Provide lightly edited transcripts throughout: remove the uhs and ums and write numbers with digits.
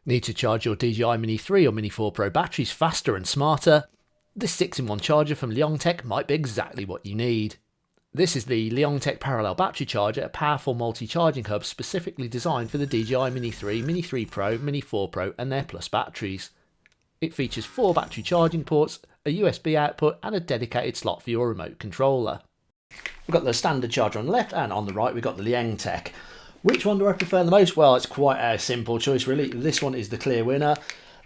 Need to charge your Dji Mini 3 or Mini 4 Pro batteries faster and smarter? This 6-in-1 charger from Lyongtech might be exactly what you need. This is the Lyongtech Parallel Battery Charger, a powerful multi-charging hub specifically designed for the Dji Mini 3, Mini 3 Pro, Mini 4 Pro and their Plus batteries. It features 4 battery charging ports, a USB output and a dedicated slot for your remote controller. We've got the standard charger on the left, and on the right we've got the Lyongtech. Which one do I prefer the most? Well, it's quite a simple choice really. This one is the clear winner.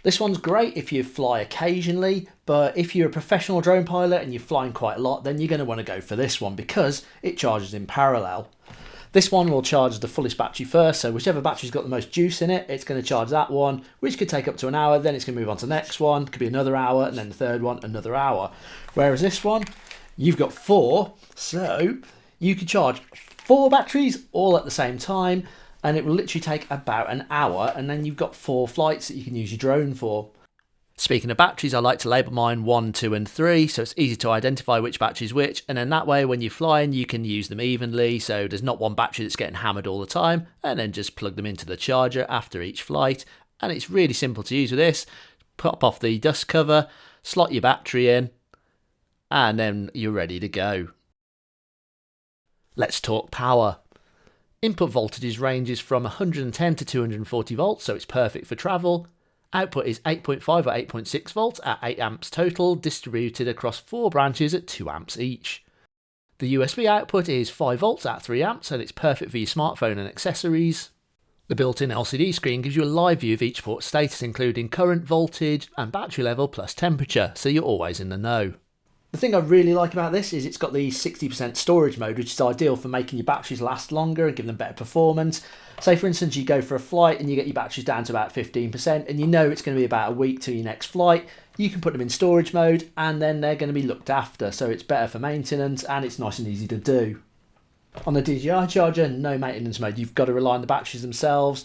This one's great if you fly occasionally, but if you're a professional drone pilot and you're flying quite a lot, then you're going to want to go for this one because it charges in parallel. This one will charge the fullest battery first, so whichever battery's got the most juice in it, it's going to charge that one, which could take up to an hour, then it's going to move on to the next one, could be another hour, and then the third one, another hour. Whereas this one, you've got 4, so you could charge 4 batteries all at the same time, and it will literally take about an hour, and then you've got 4 flights that you can use your drone for. Speaking of batteries, I like to label mine 1, 2 and 3, so it's easy to identify which battery is which, and then that way when you're flying you can use them evenly, so there's not one battery that's getting hammered all the time, and then just plug them into the charger after each flight. And it's really simple to use with this. Pop off the dust cover, slot your battery in, and then you're ready to go. Let's talk power. Input voltages ranges from 110 to 240 volts, so it's perfect for travel. Output is 8.5 or 8.6 volts at 8 amps total, distributed across 4 branches at 2 amps each. The USB output is 5 volts at 3 amps, and it's perfect for your smartphone and accessories. The built-in LCD screen gives you a live view of each port's status, including current, voltage and battery level plus temperature, so you're always in the know. The thing I really like about this is it's got the 60% storage mode, which is ideal for making your batteries last longer and give them better performance. Say for instance you go for a flight and you get your batteries down to about 15% and you know it's going to be about a week till your next flight. You can put them in storage mode and then they're going to be looked after, so it's better for maintenance and it's nice and easy to do. On the Dji charger, no maintenance mode. You've got to rely on the batteries themselves,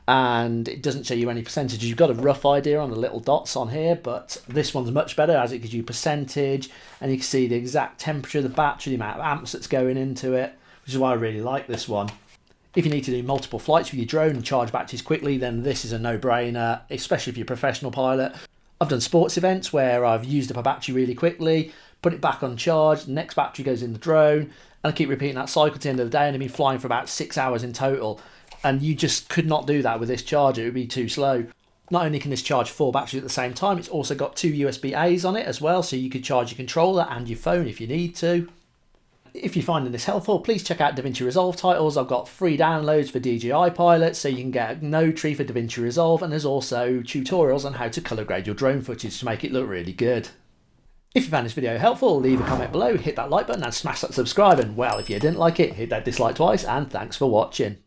and it doesn't show you any percentages. You've got a rough idea on the little dots on here, but this one's much better as it gives you percentage, and you can see the exact temperature of the battery, the amount of amps that's going into it, which is why I really like this one. If you need to do multiple flights with your drone and charge batteries quickly, then this is a no-brainer, especially if you're a professional pilot. I've done sports events where I've used up a battery really quickly, put it back on charge, the next battery goes in the drone, and I keep repeating that cycle to the end of the day, and I've been flying for about 6 hours in total. And you just could not do that with this charger, it would be too slow. Not only can this charge 4 batteries at the same time, it's also got 2 USB-A's on it as well, so you could charge your controller and your phone if you need to. If you're finding this helpful, please check out DaVinci Resolve titles. I've got free downloads for DJI pilots, so you can get no tree for DaVinci Resolve, and there's also tutorials on how to colour grade your drone footage to make it look really good. If you found this video helpful, leave a comment below, hit that like button and smash that subscribe, and well, if you didn't like it, hit that dislike twice, and thanks for watching.